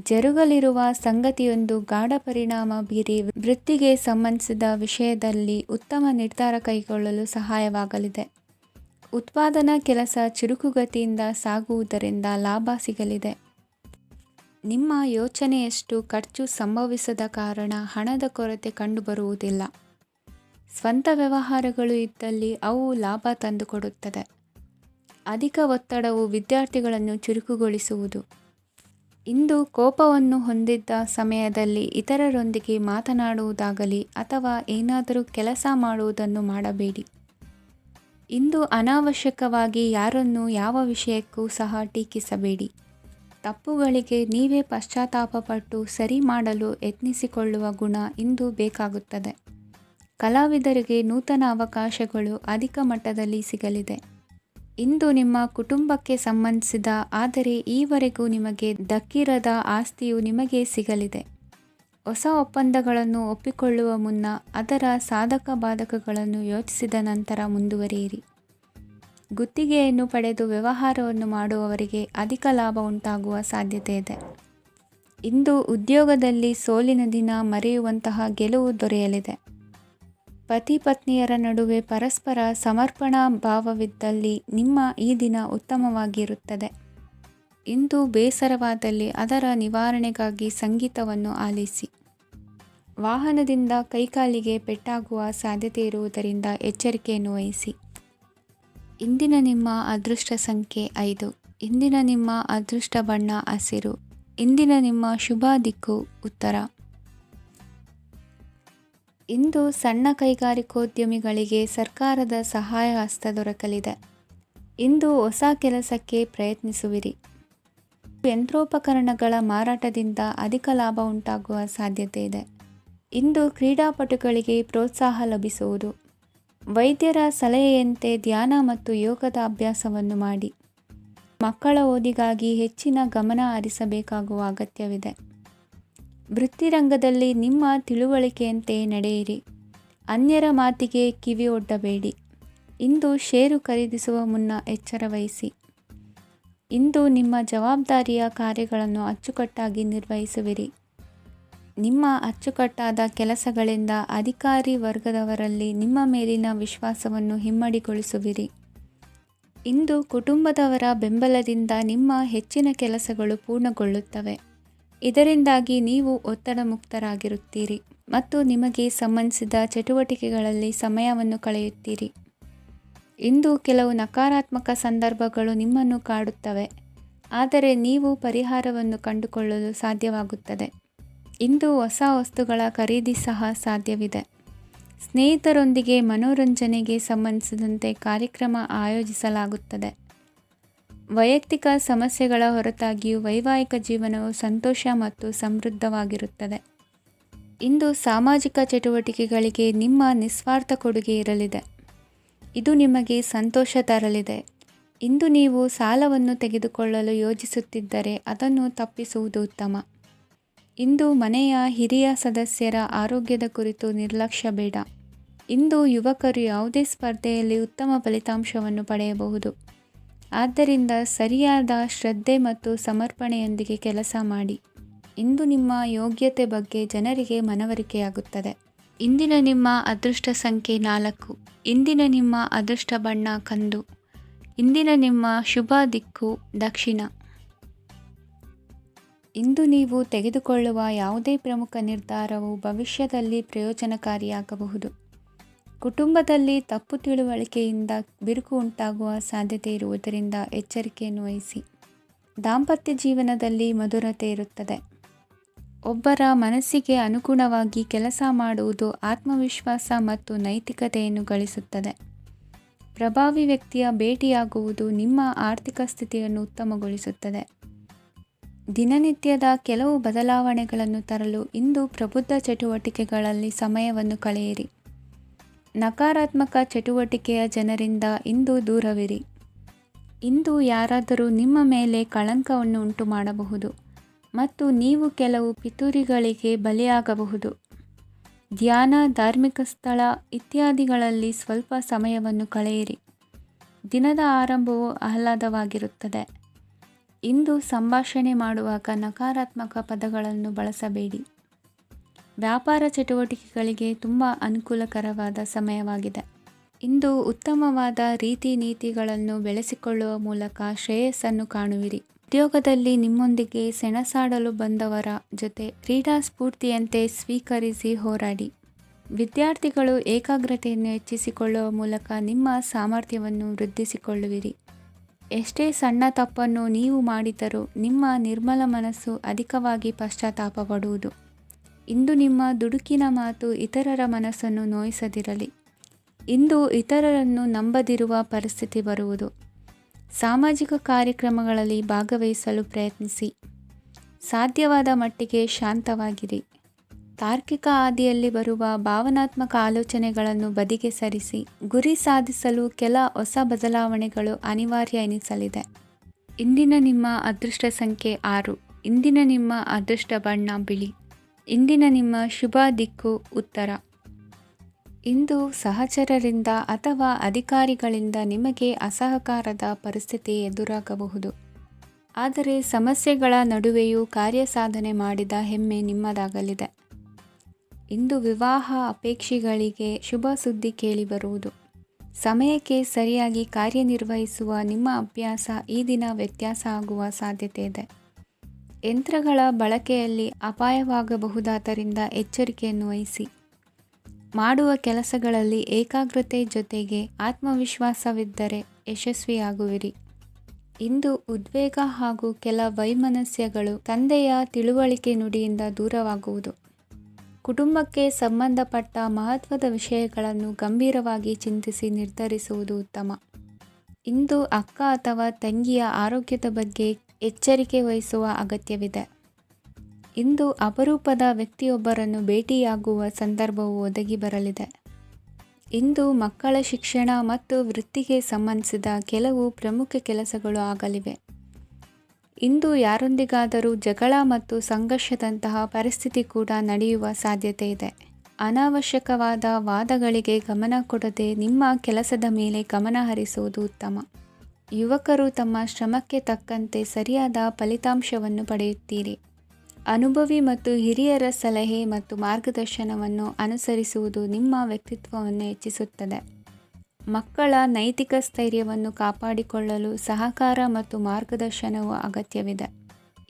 ಜರುಗಲಿರುವ ಸಂಗತಿಯೊಂದು ಗಾಢ ಪರಿಣಾಮ ಬೀರಿ ವೃತ್ತಿಗೆ ಸಂಬಂಧಿಸಿದ ವಿಷಯದಲ್ಲಿ ಉತ್ತಮ ನಿರ್ಧಾರ ಕೈಗೊಳ್ಳಲು ಸಹಾಯವಾಗಲಿದೆ. ಉತ್ಪಾದನಾ ಕೆಲಸ ಚುರುಕುಗತಿಯಿಂದ ಸಾಗುವುದರಿಂದ ಲಾಭ ಸಿಗಲಿದೆ. ನಿಮ್ಮ ಯೋಚನೆಯಷ್ಟು ಖರ್ಚು ಸಂಭವಿಸದ ಕಾರಣ ಹಣದ ಕೊರತೆ ಕಂಡುಬರುವುದಿಲ್ಲ. ಸ್ವಂತ ವ್ಯವಹಾರಗಳು ಇದ್ದಲ್ಲಿ ಅವು ಲಾಭ ತಂದುಕೊಡುತ್ತದೆ. ಅಧಿಕ ಒತ್ತಡವು ವಿದ್ಯಾರ್ಥಿಗಳನ್ನು ಚುರುಕುಗೊಳಿಸುವುದು. ಇಂದು ಕೋಪವನ್ನು ಹೊಂದಿದ್ದ ಸಮಯದಲ್ಲಿ ಇತರರೊಂದಿಗೆ ಮಾತನಾಡುವುದಾಗಲಿ ಅಥವಾ ಏನಾದರೂ ಕೆಲಸ ಮಾಡುವುದನ್ನು ಮಾಡಬೇಡಿ. ಇಂದು ಅನಾವಶ್ಯಕವಾಗಿ ಯಾರನ್ನೂ ಯಾವ ವಿಷಯಕ್ಕೂ ಸಹ ಟೀಕಿಸಬೇಡಿ. ತಪ್ಪುಗಳಿಗೆ ನೀವೇ ಪಶ್ಚಾತ್ತಾಪಪಟ್ಟು ಸರಿ ಮಾಡಲು ಯತ್ನಿಸಿಕೊಳ್ಳುವ ಗುಣ ಇಂದು ಬೇಕಾಗುತ್ತದೆ. ಕಲಾವಿದರಿಗೆ ನೂತನ ಅವಕಾಶಗಳು ಅಧಿಕ ಮಟ್ಟದಲ್ಲಿ ಸಿಗಲಿದೆ. ಇಂದು ನಿಮ್ಮ ಕುಟುಂಬಕ್ಕೆ ಸಂಬಂಧಿಸಿದ ಆದರೆ ಈವರೆಗೂ ನಿಮಗೆ ದಕ್ಕಿರದ ಆಸ್ತಿಯು ನಿಮಗೆ ಸಿಗಲಿದೆ. ಹೊಸ ಒಪ್ಪಂದಗಳನ್ನು ಒಪ್ಪಿಕೊಳ್ಳುವ ಮುನ್ನ ಅದರ ಸಾಧಕ ಬಾಧಕಗಳನ್ನು ಯೋಚಿಸಿದ ನಂತರ ಮುಂದುವರಿಯಿರಿ. ಗುತ್ತಿಗೆಯನ್ನು ಪಡೆದು ವ್ಯವಹಾರವನ್ನು ಮಾಡುವವರಿಗೆ ಅಧಿಕ ಲಾಭ ಉಂಟಾಗುವ ಸಾಧ್ಯತೆ ಇದೆ. ಇಂದು ಉದ್ಯೋಗದಲ್ಲಿ ಸೋಲಿನ ದಿನ ಮರೆಯುವಂತಹ ಗೆಲುವು ದೊರೆಯಲಿದೆ. ಪತಿ ಪತ್ನಿಯರ ನಡುವೆ ಪರಸ್ಪರ ಸಮರ್ಪಣಾ ಭಾವವಿದ್ದಲ್ಲಿ ನಿಮ್ಮ ಈ ದಿನ ಉತ್ತಮವಾಗಿರುತ್ತದೆ. ಇಂದು ಬೇಸರವಾದಲ್ಲಿ ಅದರ ನಿವಾರಣೆಗಾಗಿ ಸಂಗೀತವನ್ನು ಆಲಿಸಿ. ವಾಹನದಿಂದ ಕೈಕಾಲಿಗೆ ಪೆಟ್ಟಾಗುವ ಸಾಧ್ಯತೆ ಇರುವುದರಿಂದ ಎಚ್ಚರಿಕೆಯನ್ನು ವಹಿಸಿ. ಇಂದಿನ ನಿಮ್ಮ ಅದೃಷ್ಟ ಸಂಖ್ಯೆ 5. ಇಂದಿನ ನಿಮ್ಮ ಅದೃಷ್ಟ ಬಣ್ಣ ಹಸಿರು. ಇಂದಿನ ನಿಮ್ಮ ಶುಭ ದಿಕ್ಕು ಉತ್ತರ. ಇಂದು ಸಣ್ಣ ಕೈಗಾರಿಕೋದ್ಯಮಿಗಳಿಗೆ ಸರ್ಕಾರದ ಸಹಾಯ ಹಸ್ತ ದೊರಕಲಿದೆ. ಇಂದು ಹೊಸ ಕೆಲಸಕ್ಕೆ ಪ್ರಯತ್ನಿಸುವಿರಿ. ಯಂತ್ರೋಪಕರಣಗಳ ಮಾರಾಟದಿಂದ ಅಧಿಕ ಲಾಭ ಉಂಟಾಗುವ ಸಾಧ್ಯತೆ ಇದೆ. ಇಂದು ಕ್ರೀಡಾಪಟುಗಳಿಗೆ ಪ್ರೋತ್ಸಾಹ ಲಭಿಸುವುದು. ವೈದ್ಯರ ಸಲಹೆಯಂತೆ ಧ್ಯಾನ ಮತ್ತು ಯೋಗದ ಅಭ್ಯಾಸವನ್ನು ಮಾಡಿ. ಮಕ್ಕಳ ಓದಿಗಾಗಿ ಹೆಚ್ಚಿನ ಗಮನ ಹರಿಸಬೇಕಾಗುವ ಅಗತ್ಯವಿದೆ. ವೃತ್ತಿರಂಗದಲ್ಲಿ ನಿಮ್ಮ ತಿಳುವಳಿಕೆಯಂತೆ ನಡೆಯಿರಿ. ಅನ್ಯರ ಮಾತಿಗೆ ಕಿವಿ ಒಡ್ಡಬೇಡಿ. ಇಂದು ಷೇರು ಖರೀದಿಸುವ ಮುನ್ನ ಎಚ್ಚರ ವಹಿಸಿ. ಇಂದು ನಿಮ್ಮ ಜವಾಬ್ದಾರಿಯ ಕಾರ್ಯಗಳನ್ನು ಅಚ್ಚುಕಟ್ಟಾಗಿ ನಿರ್ವಹಿಸುವಿರಿ. ನಿಮ್ಮ ಅಚ್ಚುಕಟ್ಟಾದ ಕೆಲಸಗಳಿಂದ ಅಧಿಕಾರಿ ವರ್ಗದವರಲ್ಲಿ ನಿಮ್ಮ ಮೇಲಿನ ವಿಶ್ವಾಸವನ್ನು ಇಮ್ಮಡಿಗೊಳಿಸುವಿರಿ. ಇಂದು ಕುಟುಂಬದವರ ಬೆಂಬಲದಿಂದ ನಿಮ್ಮ ಹೆಚ್ಚಿನ ಕೆಲಸಗಳು ಪೂರ್ಣಗೊಳ್ಳುತ್ತವೆ. ಇದರಿಂದಾಗಿ ನೀವು ಒತ್ತಡ ಮುಕ್ತರಾಗಿರುತ್ತೀರಿ ಮತ್ತು ನಿಮಗೆ ಸಂಬಂಧಿಸಿದ ಚಟುವಟಿಕೆಗಳಲ್ಲಿ ಸಮಯವನ್ನು ಕಳೆಯುತ್ತೀರಿ. ಇಂದು ಕೆಲವು ನಕಾರಾತ್ಮಕ ಸಂದರ್ಭಗಳು ನಿಮ್ಮನ್ನು ಕಾಡುತ್ತವೆ, ಆದರೆ ನೀವು ಪರಿಹಾರವನ್ನು ಕಂಡುಕೊಳ್ಳಲು ಸಾಧ್ಯವಾಗುತ್ತದೆ. ಇಂದು ಹೊಸ ವಸ್ತುಗಳ ಖರೀದಿ ಸಹ ಸಾಧ್ಯವಿದೆ. ಸ್ನೇಹಿತರೊಂದಿಗೆ ಮನೋರಂಜನೆಗೆ ಸಂಬಂಧಿಸಿದಂತೆ ಕಾರ್ಯಕ್ರಮ ಆಯೋಜಿಸಲಾಗುತ್ತದೆ. ವೈಯಕ್ತಿಕ ಸಮಸ್ಯೆಗಳ ಹೊರತಾಗಿಯೂ ವೈವಾಹಿಕ ಜೀವನವು ಸಂತೋಷ ಮತ್ತು ಸಮೃದ್ಧವಾಗಿರುತ್ತದೆ. ಇಂದು ಸಾಮಾಜಿಕ ಚಟುವಟಿಕೆಗಳಿಗೆ ನಿಮ್ಮ ನಿಸ್ವಾರ್ಥ ಕೊಡುಗೆ ಇರಲಿದೆ. ಇದು ನಿಮಗೆ ಸಂತೋಷ ತರಲಿದೆ. ಇಂದು ನೀವು ಸಾಲವನ್ನು ತೆಗೆದುಕೊಳ್ಳಲು ಯೋಜಿಸುತ್ತಿದ್ದರೆ ಅದನ್ನು ತಪ್ಪಿಸುವುದು ಉತ್ತಮ. ಇಂದು ಮನೆಯ ಹಿರಿಯ ಸದಸ್ಯರ ಆರೋಗ್ಯದ ಕುರಿತು ನಿರ್ಲಕ್ಷ್ಯ ಬೇಡ. ಇಂದು ಯುವಕರು ಯಾವುದೇ ಸ್ಪರ್ಧೆಯಲ್ಲಿ ಉತ್ತಮ ಫಲಿತಾಂಶವನ್ನು ಪಡೆಯಬಹುದು. ಆದ್ದರಿಂದ ಸರಿಯಾದ ಶ್ರದ್ಧೆ ಮತ್ತು ಸಮರ್ಪಣೆಯೊಂದಿಗೆ ಕೆಲಸ ಮಾಡಿ. ಇಂದು ನಿಮ್ಮ ಯೋಗ್ಯತೆ ಬಗ್ಗೆ ಜನರಿಗೆ ಮನವರಿಕೆಯಾಗುತ್ತದೆ. ಇಂದಿನ ನಿಮ್ಮ ಅದೃಷ್ಟ ಸಂಖ್ಯೆ 4. ಇಂದಿನ ನಿಮ್ಮ ಅದೃಷ್ಟ ಬಣ್ಣ ಕಂದು. ಇಂದಿನ ನಿಮ್ಮ ಶುಭ ದಿಕ್ಕು ದಕ್ಷಿಣ. ಇಂದು ನೀವು ತೆಗೆದುಕೊಳ್ಳುವ ಯಾವುದೇ ಪ್ರಮುಖ ನಿರ್ಧಾರವು ಭವಿಷ್ಯದಲ್ಲಿ ಪ್ರಯೋಜನಕಾರಿಯಾಗಬಹುದು. ಕುಟುಂಬದಲ್ಲಿ ತಪ್ಪು ತಿಳುವಳಿಕೆಯಿಂದ ಬಿರುಕು ಉಂಟಾಗುವ ಸಾಧ್ಯತೆ ಇರುವುದರಿಂದ ಎಚ್ಚರಿಕೆಯನ್ನು ವಹಿಸಿ. ದಾಂಪತ್ಯ ಜೀವನದಲ್ಲಿ ಮಧುರತೆ ಇರುತ್ತದೆ. ಒಬ್ಬರ ಮನಸ್ಸಿಗೆ ಅನುಗುಣವಾಗಿ ಕೆಲಸ ಮಾಡುವುದು ಆತ್ಮವಿಶ್ವಾಸ ಮತ್ತು ನೈತಿಕತೆಯನ್ನು ಗಳಿಸುತ್ತದೆ. ಪ್ರಭಾವಿ ವ್ಯಕ್ತಿಯ ಭೇಟಿಯಾಗುವುದು ನಿಮ್ಮ ಆರ್ಥಿಕ ಸ್ಥಿತಿಯನ್ನು ಉತ್ತಮಗೊಳಿಸುತ್ತದೆ. ದಿನನಿತ್ಯದ ಕೆಲವು ಬದಲಾವಣೆಗಳನ್ನು ತರಲು ಇಂದು ಪ್ರಬುದ್ಧ ಚಟುವಟಿಕೆಗಳಲ್ಲಿ ಸಮಯವನ್ನು ಕಳೆಯಿರಿ. ನಕಾರಾತ್ಮಕ ಚಟುವಟಿಕೆಯ ಜನರಿಂದ ಇಂದು ದೂರವಿರಿ. ಇಂದು ಯಾರಾದರೂ ನಿಮ್ಮ ಮೇಲೆ ಕಳಂಕವನ್ನು ಉಂಟು ಮಾಡಬಹುದು ಮತ್ತು ನೀವು ಕೆಲವು ಪಿತೂರಿಗಳಿಗೆ ಬಲಿಯಾಗಬಹುದು. ಧ್ಯಾನ, ಧಾರ್ಮಿಕ ಸ್ಥಳ ಇತ್ಯಾದಿಗಳಲ್ಲಿ ಸ್ವಲ್ಪ ಸಮಯವನ್ನು ಕಳೆಯಿರಿ. ದಿನದ ಆರಂಭವು ಆಹ್ಲಾದವಾಗಿರುತ್ತದೆ. ಇಂದು ಸಂಭಾಷಣೆ ಮಾಡುವಾಗ ನಕಾರಾತ್ಮಕ ಪದಗಳನ್ನು ಬಳಸಬೇಡಿ. ವ್ಯಾಪಾರ ಚಟುವಟಿಕೆಗಳಿಗೆ ತುಂಬ ಅನುಕೂಲಕರವಾದ ಸಮಯವಾಗಿದೆ. ಇಂದು ಉತ್ತಮವಾದ ರೀತಿ ನೀತಿಗಳನ್ನು ಬೆಳೆಸಿಕೊಳ್ಳುವ ಮೂಲಕ ಶ್ರೇಯಸ್ಸನ್ನು ಕಾಣುವಿರಿ. ಉದ್ಯೋಗದಲ್ಲಿ ನಿಮ್ಮೊಂದಿಗೆ ಸೆಣಸಾಡಲು ಬಂದವರ ಜೊತೆ ಕ್ರೀಡಾ ಸ್ಫೂರ್ತಿಯಂತೆ ಸ್ವೀಕರಿಸಿ ಹೋರಾಡಿ. ವಿದ್ಯಾರ್ಥಿಗಳು ಏಕಾಗ್ರತೆಯನ್ನು ಹೆಚ್ಚಿಸಿಕೊಳ್ಳುವ ಮೂಲಕ ನಿಮ್ಮ ಸಾಮರ್ಥ್ಯವನ್ನು ವೃದ್ಧಿಸಿಕೊಳ್ಳುವಿರಿ. ಎಷ್ಟೇ ಸಣ್ಣ ತಪ್ಪನ್ನು ನೀವು ಮಾಡಿದರೂ ನಿಮ್ಮ ನಿರ್ಮಲ ಮನಸ್ಸು ಅಧಿಕವಾಗಿ ಪಶ್ಚಾತ್ತಾಪ ಪಡುವುದು. ಇಂದು ನಿಮ್ಮ ದುಡುಕಿನ ಮಾತು ಇತರರ ಮನಸ್ಸನ್ನು ನೋಯಿಸದಿರಲಿ. ಇಂದು ಇತರರನ್ನು ನಂಬದಿರುವ ಪರಿಸ್ಥಿತಿ ಬರುವುದು. ಸಾಮಾಜಿಕ ಕಾರ್ಯಕ್ರಮಗಳಲ್ಲಿ ಭಾಗವಹಿಸಲು ಪ್ರಯತ್ನಿಸಿ. ಸಾಧ್ಯವಾದ ಮಟ್ಟಿಗೆ ಶಾಂತವಾಗಿರಿ. ತಾರ್ಕಿಕ ಹಾದಿಯಲ್ಲಿ ಬರುವ ಭಾವನಾತ್ಮಕ ಆಲೋಚನೆಗಳನ್ನು ಬದಿಗೆ ಸರಿಸಿ. ಗುರಿ ಸಾಧಿಸಲು ಕೆಲ ಹೊಸ ಬದಲಾವಣೆಗಳು ಅನಿವಾರ್ಯ ಎನಿಸಲಿದೆ. ಇಂದಿನ ನಿಮ್ಮ ಅದೃಷ್ಟ ಸಂಖ್ಯೆ 6. ಇಂದಿನ ನಿಮ್ಮ ಅದೃಷ್ಟ ಬಣ್ಣ ಬಿಳಿ. ಇಂದಿನ ನಿಮ್ಮ ಶುಭ ದಿಕ್ಕು ಉತ್ತರ. ಇಂದು ಸಹಚರರಿಂದ ಅಥವಾ ಅಧಿಕಾರಿಗಳಿಂದ ನಿಮಗೆ ಅಸಹಕಾರದ ಪರಿಸ್ಥಿತಿ ಎದುರಾಗಬಹುದು. ಆದರೆ ಸಮಸ್ಯೆಗಳ ನಡುವೆಯೂ ಕಾರ್ಯಸಾಧನೆ ಮಾಡಿದ ಹೆಮ್ಮೆ ನಿಮ್ಮದಾಗಲಿದೆ. ಇಂದು ವಿವಾಹ ಅಪೇಕ್ಷಿಗಳಿಗೆ ಶುಭ ಸುದ್ದಿ ಕೇಳಿಬರುವುದು. ಸಮಯಕ್ಕೆ ಸರಿಯಾಗಿ ಕಾರ್ಯನಿರ್ವಹಿಸುವ ನಿಮ್ಮ ಅಭ್ಯಾಸ ಈ ದಿನ ವ್ಯತ್ಯಾಸ ಆಗುವ ಸಾಧ್ಯತೆ ಇದೆ. ಯಂತ್ರಗಳ ಬಳಕೆಯಲ್ಲಿ ಅಪಾಯವಾಗಬಹುದಾದ್ದರಿಂದ ಎಚ್ಚರಿಕೆಯನ್ನು ವಹಿಸಿ. ಮಾಡುವ ಕೆಲಸಗಳಲ್ಲಿ ಏಕಾಗ್ರತೆ ಜೊತೆಗೆ ಆತ್ಮವಿಶ್ವಾಸವಿದ್ದರೆ ಯಶಸ್ವಿಯಾಗುವಿರಿ. ಇಂದು ಉದ್ವೇಗ ಹಾಗೂ ಕೆಲ ವೈಮನಸ್ಯಗಳು ತಂದೆಯ ತಿಳುವಳಿಕೆ ನುಡಿಯಿಂದ ದೂರವಾಗುವುದು. ಕುಟುಂಬಕ್ಕೆ ಸಂಬಂಧಪಟ್ಟ ಮಹತ್ವದ ವಿಷಯಗಳನ್ನು ಗಂಭೀರವಾಗಿ ಚಿಂತಿಸಿ ನಿರ್ಧರಿಸುವುದು ಉತ್ತಮ. ಇಂದು ಅಕ್ಕ ಅಥವಾ ತಂಗಿಯ ಆರೋಗ್ಯದ ಬಗ್ಗೆ ಎಚ್ಚರಿಕೆ ವಹಿಸುವ ಅಗತ್ಯವಿದೆ. ಇಂದು ಅಪರೂಪದ ವ್ಯಕ್ತಿಯೊಬ್ಬರನ್ನು ಭೇಟಿಯಾಗುವ ಸಂದರ್ಭವು ಒದಗಿ ಬರಲಿದೆ. ಇಂದು ಮಕ್ಕಳ ಶಿಕ್ಷಣ ಮತ್ತು ವೃತ್ತಿಗೆ ಸಂಬಂಧಿಸಿದ ಕೆಲವು ಪ್ರಮುಖ ಕೆಲಸಗಳು ಆಗಲಿವೆ. ಇಂದು ಯಾರೊಂದಿಗಾದರೂ ಜಗಳ ಮತ್ತು ಸಂಘರ್ಷದಂತಹ ಪರಿಸ್ಥಿತಿ ಕೂಡ ನಡೆಯುವ ಸಾಧ್ಯತೆ ಇದೆ. ಅನಾವಶ್ಯಕವಾದ ವಾದಗಳಿಗೆ ಗಮನ ಕೊಡದೆ ನಿಮ್ಮ ಕೆಲಸದ ಮೇಲೆ ಗಮನ ಹರಿಸುವುದು ಉತ್ತಮ. ಯುವಕರು ತಮ್ಮ ಶ್ರಮಕ್ಕೆ ತಕ್ಕಂತೆ ಸರಿಯಾದ ಫಲಿತಾಂಶವನ್ನು ಪಡೆಯುತ್ತೀರಿ. ಅನುಭವಿ ಮತ್ತು ಹಿರಿಯರ ಸಲಹೆ ಮತ್ತು ಮಾರ್ಗದರ್ಶನವನ್ನು ಅನುಸರಿಸುವುದು ನಿಮ್ಮ ವ್ಯಕ್ತಿತ್ವವನ್ನು ಹೆಚ್ಚಿಸುತ್ತದೆ. ಮಕ್ಕಳ ನೈತಿಕ ಸ್ಥೈರ್ಯವನ್ನು ಕಾಪಾಡಿಕೊಳ್ಳಲು ಸಹಕಾರ ಮತ್ತು ಮಾರ್ಗದರ್ಶನವು ಅಗತ್ಯವಿದೆ.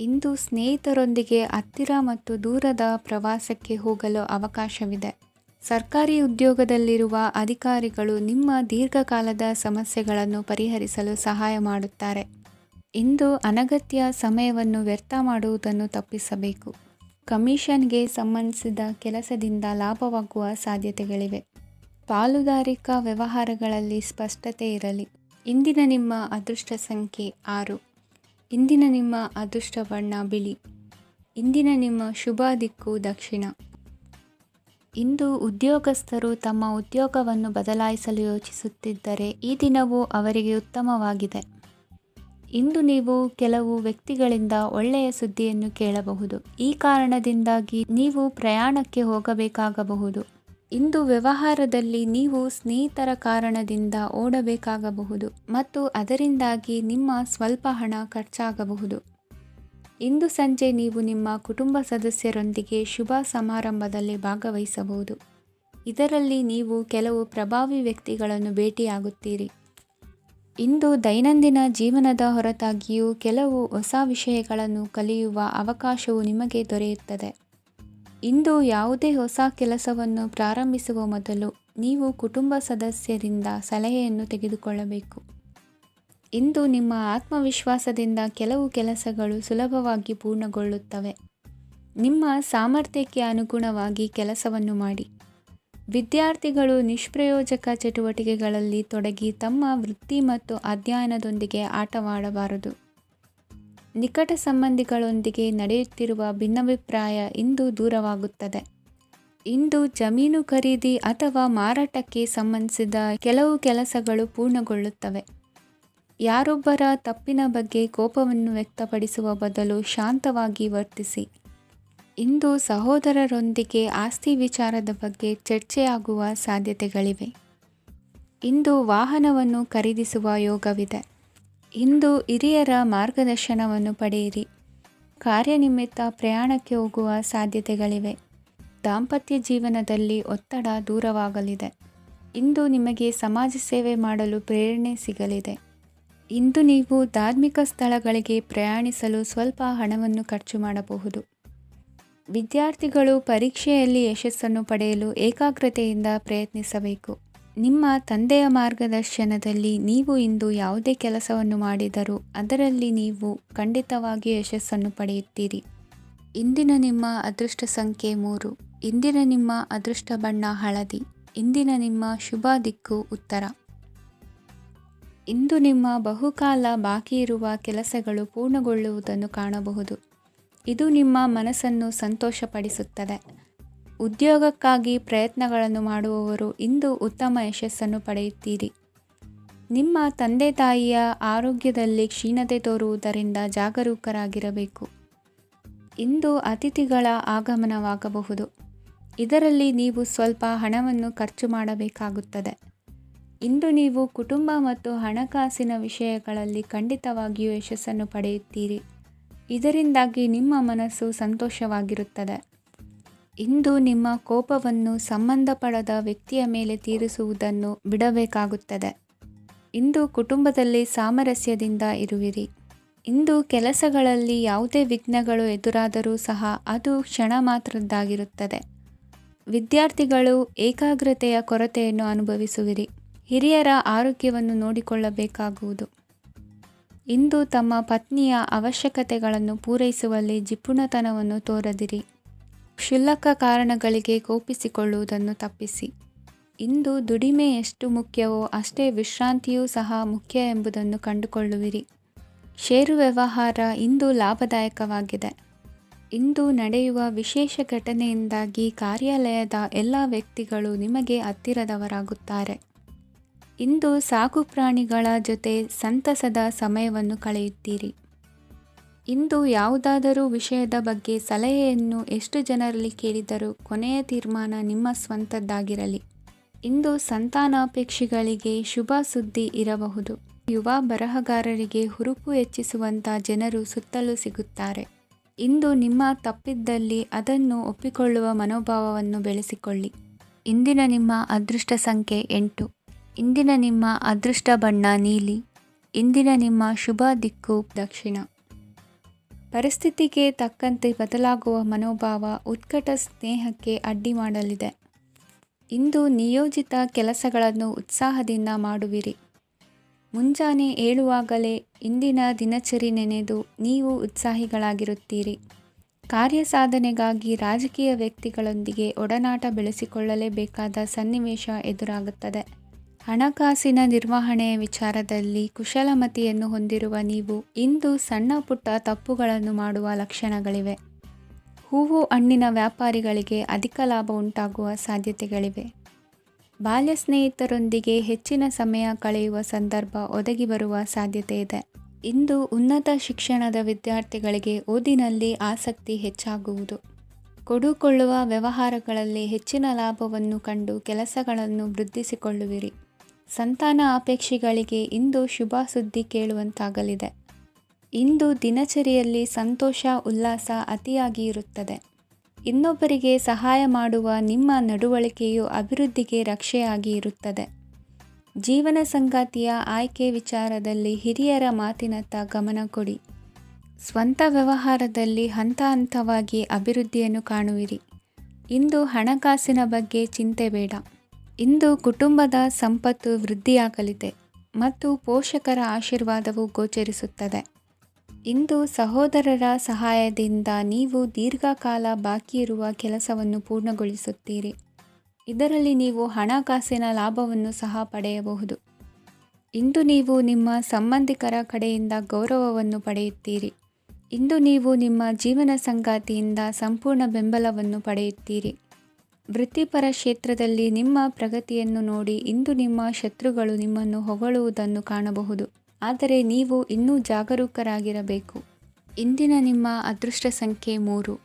ಇಂದು ಸ್ನೇಹಿತರೊಂದಿಗೆ ಹತ್ತಿರ ಮತ್ತು ದೂರದ ಪ್ರವಾಸಕ್ಕೆ ಹೋಗಲು ಅವಕಾಶವಿದೆ. ಸರ್ಕಾರಿ ಉದ್ಯೋಗದಲ್ಲಿರುವ ಅಧಿಕಾರಿಗಳು ನಿಮ್ಮ ದೀರ್ಘಕಾಲದ ಸಮಸ್ಯೆಗಳನ್ನು ಪರಿಹರಿಸಲು ಸಹಾಯ ಮಾಡುತ್ತಾರೆ. ಇಂದು ಅನಗತ್ಯ ಸಮಯವನ್ನು ವ್ಯರ್ಥ ಮಾಡುವುದನ್ನು ತಪ್ಪಿಸಬೇಕು. ಕಮಿಷನ್ಗೆ ಸಂಬಂಧಿಸಿದ ಕೆಲಸದಿಂದ ಲಾಭವಾಗುವ ಸಾಧ್ಯತೆಗಳಿವೆ. ಪಾಲುದಾರಿಕಾ ವ್ಯವಹಾರಗಳಲ್ಲಿ ಸ್ಪಷ್ಟತೆ ಇರಲಿ. ಇಂದಿನ ನಿಮ್ಮ ಅದೃಷ್ಟ ಸಂಖ್ಯೆ 6. ಇಂದಿನ ನಿಮ್ಮ ಅದೃಷ್ಟ ಬಣ್ಣ ಬಿಳಿ. ಇಂದಿನ ನಿಮ್ಮ ಶುಭ ದಿಕ್ಕು ದಕ್ಷಿಣ. ಇಂದು ಉದ್ಯೋಗಸ್ಥರು ತಮ್ಮ ಉದ್ಯೋಗವನ್ನು ಬದಲಾಯಿಸಲು ಯೋಚಿಸುತ್ತಿದ್ದರೆ ಈ ದಿನವೂ ಅವರಿಗೆ ಉತ್ತಮವಾಗಿದೆ. ಇಂದು ನೀವು ಕೆಲವು ವ್ಯಕ್ತಿಗಳಿಂದ ಒಳ್ಳೆಯ ಸುದ್ದಿಯನ್ನು ಕೇಳಬಹುದು. ಈ ಕಾರಣದಿಂದಾಗಿ ನೀವು ಪ್ರಯಾಣಕ್ಕೆ ಹೋಗಬೇಕಾಗಬಹುದು. ಇಂದು ವ್ಯವಹಾರದಲ್ಲಿ ನೀವು ಸ್ನೇಹಿತರ ಕಾರಣದಿಂದ ಓಡಬೇಕಾಗಬಹುದು ಮತ್ತು ಅದರಿಂದಾಗಿ ನಿಮ್ಮ ಸ್ವಲ್ಪ ಹಣ ಖರ್ಚಾಗಬಹುದು. ಇಂದು ಸಂಜೆ ನೀವು ನಿಮ್ಮ ಕುಟುಂಬ ಸದಸ್ಯರೊಂದಿಗೆ ಶುಭ ಸಮಾರಂಭದಲ್ಲಿ ಭಾಗವಹಿಸಬಹುದು. ಇದರಲ್ಲಿ ನೀವು ಕೆಲವು ಪ್ರಭಾವಿ ವ್ಯಕ್ತಿಗಳನ್ನು ಭೇಟಿಯಾಗುತ್ತೀರಿ. ಇಂದು ದೈನಂದಿನ ಜೀವನದ ಹೊರತಾಗಿಯೂ ಕೆಲವು ಹೊಸ ವಿಷಯಗಳನ್ನು ಕಲಿಯುವ ಅವಕಾಶವು ನಿಮಗೆ ದೊರೆಯುತ್ತದೆ. ಇಂದು ಯಾವುದೇ ಹೊಸ ಕೆಲಸವನ್ನು ಪ್ರಾರಂಭಿಸುವ ಮೊದಲು ನೀವು ಕುಟುಂಬ ಸದಸ್ಯರಿಂದ ಸಲಹೆಯನ್ನು ತೆಗೆದುಕೊಳ್ಳಬೇಕು. ಇಂದು ನಿಮ್ಮ ಆತ್ಮವಿಶ್ವಾಸದಿಂದ ಕೆಲವು ಕೆಲಸಗಳು ಸುಲಭವಾಗಿ ಪೂರ್ಣಗೊಳ್ಳುತ್ತವೆ. ನಿಮ್ಮ ಸಾಮರ್ಥ್ಯಕ್ಕೆ ಅನುಗುಣವಾಗಿ ಕೆಲಸವನ್ನು ಮಾಡಿ. ವಿದ್ಯಾರ್ಥಿಗಳು ನಿಷ್ಪ್ರಯೋಜಕ ಚಟುವಟಿಕೆಗಳಲ್ಲಿ ತೊಡಗಿ ತಮ್ಮ ವೃತ್ತಿ ಮತ್ತು ಅಧ್ಯಯನದೊಂದಿಗೆ ಆಟವಾಡಬಾರದು. ನಿಕಟ ಸಂಬಂಧಿಗಳೊಂದಿಗೆ ನಡೆಯುತ್ತಿರುವ ಭಿನ್ನಾಭಿಪ್ರಾಯ ಇಂದು ದೂರವಾಗುತ್ತದೆ. ಇಂದು ಜಮೀನು ಖರೀದಿ ಅಥವಾ ಮಾರಾಟಕ್ಕೆ ಸಂಬಂಧಿಸಿದ ಕೆಲವು ಕೆಲಸಗಳು ಪೂರ್ಣಗೊಳ್ಳುತ್ತವೆ. ಯಾರೊಬ್ಬರ ತಪ್ಪಿನ ಬಗ್ಗೆ ಕೋಪವನ್ನು ವ್ಯಕ್ತಪಡಿಸುವ ಬದಲು ಶಾಂತವಾಗಿ ವರ್ತಿಸಿ. ಇಂದು ಸಹೋದರರೊಂದಿಗೆ ಆಸ್ತಿ ವಿಚಾರದ ಬಗ್ಗೆ ಚರ್ಚೆಯಾಗುವ ಸಾಧ್ಯತೆಗಳಿವೆ. ಇಂದು ವಾಹನವನ್ನು ಖರೀದಿಸುವ ಯೋಗವಿದೆ. ಇಂದು ಹಿರಿಯರ ಮಾರ್ಗದರ್ಶನವನ್ನು ಪಡೆಯಿರಿ. ಕಾರ್ಯನಿಮಿತ್ತ ಪ್ರಯಾಣಕ್ಕೆ ಹೋಗುವ ಸಾಧ್ಯತೆಗಳಿವೆ. ದಾಂಪತ್ಯ ಜೀವನದಲ್ಲಿ ಒತ್ತಡ ದೂರವಾಗಲಿದೆ. ಇಂದು ನಿಮಗೆ ಸಮಾಜ ಸೇವೆ ಮಾಡಲು ಪ್ರೇರಣೆ ಸಿಗಲಿದೆ. ಇಂದು ನೀವು ಧಾರ್ಮಿಕ ಸ್ಥಳಗಳಿಗೆ ಪ್ರಯಾಣಿಸಲು ಸ್ವಲ್ಪ ಹಣವನ್ನು ಖರ್ಚು ಮಾಡಬಹುದು. ವಿದ್ಯಾರ್ಥಿಗಳು ಪರೀಕ್ಷೆಯಲ್ಲಿ ಯಶಸ್ಸನ್ನು ಪಡೆಯಲು ಏಕಾಗ್ರತೆಯಿಂದ ಪ್ರಯತ್ನಿಸಬೇಕು. ನಿಮ್ಮ ತಂದೆಯ ಮಾರ್ಗದರ್ಶನದಲ್ಲಿ ನೀವು ಇಂದು ಯಾವುದೇ ಕೆಲಸವನ್ನು ಮಾಡಿದರೂ ಅದರಲ್ಲಿ ನೀವು ಖಂಡಿತವಾಗಿಯೂ ಯಶಸ್ಸನ್ನು ಪಡೆಯುತ್ತೀರಿ. ಇಂದಿನ ನಿಮ್ಮ ಅದೃಷ್ಟ ಸಂಖ್ಯೆ 3. ಇಂದಿನ ನಿಮ್ಮ ಅದೃಷ್ಟ ಬಣ್ಣ ಹಳದಿ. ಇಂದಿನ ನಿಮ್ಮ ಶುಭ ದಿಕ್ಕು ಉತ್ತರ. ಇಂದು ನಿಮ್ಮ ಬಹುಕಾಲ ಬಾಕಿ ಇರುವ ಕೆಲಸಗಳು ಪೂರ್ಣಗೊಳ್ಳುವುದನ್ನು ಕಾಣಬಹುದು. ಇದು ನಿಮ್ಮ ಮನಸ್ಸನ್ನು ಸಂತೋಷಪಡಿಸುತ್ತದೆ. ಉದ್ಯೋಗಕ್ಕಾಗಿ ಪ್ರಯತ್ನಗಳನ್ನು ಮಾಡುವವರು ಇಂದು ಉತ್ತಮ ಯಶಸ್ಸನ್ನು ಪಡೆಯುತ್ತೀರಿ. ನಿಮ್ಮ ತಂದೆ ತಾಯಿಯ ಆರೋಗ್ಯದಲ್ಲಿ ಕ್ಷೀಣತೆ ತೋರುವುದರಿಂದ ಜಾಗರೂಕರಾಗಿರಬೇಕು. ಇಂದು ಅತಿಥಿಗಳ ಆಗಮನವಾಗಬಹುದು. ಇದರಲ್ಲಿ ನೀವು ಸ್ವಲ್ಪ ಹಣವನ್ನು ಖರ್ಚು ಮಾಡಬೇಕಾಗುತ್ತದೆ. ಇಂದು ನೀವು ಕುಟುಂಬ ಮತ್ತು ಹಣಕಾಸಿನ ವಿಷಯಗಳಲ್ಲಿ ಖಂಡಿತವಾಗಿಯೂ ಯಶಸ್ಸನ್ನು ಪಡೆಯುತ್ತೀರಿ. ಇದರಿಂದಾಗಿ ನಿಮ್ಮ ಮನಸ್ಸು ಸಂತೋಷವಾಗಿರುತ್ತದೆ. ಇಂದು ನಿಮ್ಮ ಕೋಪವನ್ನು ಸಂಬಂಧಪಡದ ವ್ಯಕ್ತಿಯ ಮೇಲೆ ತೀರಿಸುವುದನ್ನು ಬಿಡಬೇಕಾಗುತ್ತದೆ. ಇಂದು ಕುಟುಂಬದಲ್ಲಿ ಸಾಮರಸ್ಯದಿಂದ ಇರುವಿರಿ. ಇಂದು ಕೆಲಸಗಳಲ್ಲಿ ಯಾವುದೇ ವಿಘ್ನಗಳು ಎದುರಾದರೂ ಸಹ ಅದು ಕ್ಷಣ ಮಾತ್ರದ್ದಾಗಿರುತ್ತದೆ. ವಿದ್ಯಾರ್ಥಿಗಳು ಏಕಾಗ್ರತೆಯ ಕೊರತೆಯನ್ನು ಅನುಭವಿಸುವಿರಿ. ಹಿರಿಯರ ಆರೋಗ್ಯವನ್ನು ನೋಡಿಕೊಳ್ಳಬೇಕಾಗುವುದು. ಇಂದು ತಮ್ಮ ಪತ್ನಿಯ ಅವಶ್ಯಕತೆಗಳನ್ನು ಪೂರೈಸುವಲ್ಲಿ ಜಿಪುಣತನವನ್ನು ತೋರದಿರಿ. ಕ್ಷುಲ್ಲಕ ಕಾರಣಗಳಿಗೆ ಕೋಪಿಸಿಕೊಳ್ಳುವುದನ್ನು ತಪ್ಪಿಸಿ. ಇಂದು ದುಡಿಮೆ ಎಷ್ಟು ಮುಖ್ಯವೋ ಅಷ್ಟೇ ವಿಶ್ರಾಂತಿಯೂ ಸಹ ಮುಖ್ಯ ಎಂಬುದನ್ನು ಕಂಡುಕೊಳ್ಳುವಿರಿ. ಷೇರು ವ್ಯವಹಾರ ಇಂದು ಲಾಭದಾಯಕವಾಗಿದೆ. ಇಂದು ನಡೆಯುವ ವಿಶೇಷ ಘಟನೆಯಿಂದಾಗಿ ಕಾರ್ಯಾಲಯದ ಎಲ್ಲ ವ್ಯಕ್ತಿಗಳು ನಿಮಗೆ ಹತ್ತಿರದವರಾಗುತ್ತಾರೆ. ಇಂದು ಸಾಕು ಪ್ರಾಣಿಗಳ ಜೊತೆ ಸಂತಸದ ಸಮಯವನ್ನು ಕಳೆಯುತ್ತೀರಿ. ಇಂದು ಯಾವುದಾದರೂ ವಿಷಯದ ಬಗ್ಗೆ ಸಲಹೆಯನ್ನು ಎಷ್ಟು ಜನರಲ್ಲಿ ಕೇಳಿದರೂ ಕೊನೆಯ ತೀರ್ಮಾನ ನಿಮ್ಮ ಸ್ವಂತದ್ದಾಗಿರಲಿ. ಇಂದು ಸಂತಾನಾಪೇಕ್ಷಿಗಳಿಗೆ ಶುಭ ಸುದ್ದಿ ಇರಬಹುದು. ಯುವ ಬರಹಗಾರರಿಗೆ ಹುರುಪು ಹೆಚ್ಚಿಸುವಂಥ ಜನರು ಸುತ್ತಲೂ ಸಿಗುತ್ತಾರೆ. ಇಂದು ನಿಮ್ಮ ತಪ್ಪಿದ್ದಲ್ಲಿ ಅದನ್ನು ಒಪ್ಪಿಕೊಳ್ಳುವ ಮನೋಭಾವವನ್ನು ಬೆಳೆಸಿಕೊಳ್ಳಿ. ಇಂದಿನ ನಿಮ್ಮ ಅದೃಷ್ಟ ಸಂಖ್ಯೆ 8. ಇಂದಿನ ನಿಮ್ಮ ಅದೃಷ್ಟ ಬಣ್ಣ ನೀಲಿ. ಇಂದಿನ ನಿಮ್ಮ ಶುಭ ದಿಕ್ಕು ದಕ್ಷಿಣ. ಪರಿಸ್ಥಿತಿಗೆ ತಕ್ಕಂತೆ ಬದಲಾಗುವ ಮನೋಭಾವ ಉತ್ಕಟ ಸ್ನೇಹಕ್ಕೆ ಅಡ್ಡಿ ಮಾಡಲಿದೆ. ಇಂದು ನಿಯೋಜಿತ ಕೆಲಸಗಳನ್ನು ಉತ್ಸಾಹದಿಂದ ಮಾಡುವಿರಿ. ಮುಂಜಾನೆ ಏಳುವಾಗಲೇ ಇಂದಿನ ದಿನಚರಿ ನೆನೆದು ನೀವು ಉತ್ಸಾಹಿಗಳಾಗಿರುತ್ತೀರಿ. ಕಾರ್ಯಸಾಧನೆಗಾಗಿ ರಾಜಕೀಯ ವ್ಯಕ್ತಿಗಳೊಂದಿಗೆ ಒಡನಾಟ ಬೆಳೆಸಿಕೊಳ್ಳಲೇಬೇಕಾದ ಸನ್ನಿವೇಶ ಎದುರಾಗುತ್ತದೆ. ಹಣಕಾಸಿನ ನಿರ್ವಹಣೆಯ ವಿಚಾರದಲ್ಲಿ ಕುಶಲಮತಿಯನ್ನು ಹೊಂದಿರುವ ನೀವು ಇಂದು ಸಣ್ಣ ಪುಟ್ಟ ತಪ್ಪುಗಳನ್ನು ಮಾಡುವ ಲಕ್ಷಣಗಳಿವೆ. ಹೂವು ಹಣ್ಣಿನ ವ್ಯಾಪಾರಿಗಳಿಗೆ ಅಧಿಕ ಲಾಭ ಉಂಟಾಗುವ ಸಾಧ್ಯತೆಗಳಿವೆ. ಬಾಲ್ಯ ಸ್ನೇಹಿತರೊಂದಿಗೆ ಹೆಚ್ಚಿನ ಸಮಯ ಕಳೆಯುವ ಸಂದರ್ಭ ಒದಗಿ ಬರುವ ಸಾಧ್ಯತೆ ಇದೆ. ಇಂದು ಉನ್ನತ ಶಿಕ್ಷಣದ ವಿದ್ಯಾರ್ಥಿಗಳಿಗೆ ಓದಿನಲ್ಲಿ ಆಸಕ್ತಿ ಹೆಚ್ಚಾಗುವುದು. ಕೊಡುಕೊಳ್ಳುವ ವ್ಯವಹಾರಗಳಲ್ಲಿ ಹೆಚ್ಚಿನ ಲಾಭವನ್ನು ಕಂಡು ಕೆಲಸಗಳನ್ನು ವೃದ್ಧಿಸಿಕೊಳ್ಳುವಿರಿ. ಸಂತಾನ ಅಪೇಕ್ಷಿಗಳಿಗೆ ಇಂದು ಶುಭ ಸುದ್ದಿ ಕೇಳುವಂತಾಗಲಿದೆ. ಇಂದು ದಿನಚರಿಯಲ್ಲಿ ಸಂತೋಷ ಉಲ್ಲಾಸ ಅತಿಯಾಗಿ ಇರುತ್ತದೆ. ಇನ್ನೊಬ್ಬರಿಗೆ ಸಹಾಯ ಮಾಡುವ ನಿಮ್ಮ ನಡವಳಿಕೆಯು ಅಭಿವೃದ್ಧಿಗೆ ರಕ್ಷೆಯಾಗಿ ಇರುತ್ತದೆ. ಜೀವನ ಸಂಗಾತಿಯ ಆಯ್ಕೆ ವಿಚಾರದಲ್ಲಿ ಹಿರಿಯರ ಮಾತಿನತ್ತ ಗಮನ ಕೊಡಿ. ಸ್ವಂತ ವ್ಯವಹಾರದಲ್ಲಿ ಹಂತ ಹಂತವಾಗಿ ಅಭಿವೃದ್ಧಿಯನ್ನು ಕಾಣುವಿರಿ. ಇಂದು ಹಣಕಾಸಿನ ಬಗ್ಗೆ ಚಿಂತೆ ಬೇಡ. ಇಂದು ಕುಟುಂಬದ ಸಂಪತ್ತು ವೃದ್ಧಿಯಾಗಲಿದೆ. ಮತ್ತು ಪೋಷಕರ ಆಶೀರ್ವಾದವು ಗೋಚರಿಸುತ್ತದೆ. ಇಂದು ಸಹೋದರರ ಸಹಾಯದಿಂದ ನೀವು ದೀರ್ಘಕಾಲ ಬಾಕಿ ಇರುವ ಕೆಲಸವನ್ನು ಪೂರ್ಣಗೊಳಿಸುತ್ತೀರಿ. ಇದರಲ್ಲಿ ನೀವು ಹಣಕಾಸಿನ ಲಾಭವನ್ನು ಸಹ ಪಡೆಯಬಹುದು. ಇಂದು ನೀವು ನಿಮ್ಮ ಸಂಬಂಧಿಕರ ಕಡೆಯಿಂದ ಗೌರವವನ್ನು ಪಡೆಯುತ್ತೀರಿ. ಇಂದು ನೀವು ನಿಮ್ಮ ಜೀವನ ಸಂಗಾತಿಯಿಂದ ಸಂಪೂರ್ಣ ಬೆಂಬಲವನ್ನು ಪಡೆಯುತ್ತೀರಿ. ವೃತ್ತಿಪರ ಕ್ಷೇತ್ರದಲ್ಲಿ ನಿಮ್ಮ ಪ್ರಗತಿಯನ್ನು ನೋಡಿ ಇಂದು ನಿಮ್ಮ ಶತ್ರುಗಳು ನಿಮ್ಮನ್ನು ಹೊಗಳುವುದನ್ನು ಕಾಣಬಹುದು. ಆದರೆ ನೀವು ಇನ್ನೂ ಜಾಗರೂಕರಾಗಿರಬೇಕು. ಇಂದಿನ ನಿಮ್ಮ ಅದೃಷ್ಟ ಸಂಖ್ಯೆ 3.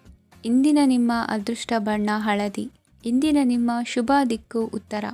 ಇಂದಿನ ನಿಮ್ಮ ಅದೃಷ್ಟ ಬಣ್ಣ ಹಳದಿ. ಇಂದಿನ ನಿಮ್ಮ ಶುಭ ದಿಕ್ಕು ಉತ್ತರ.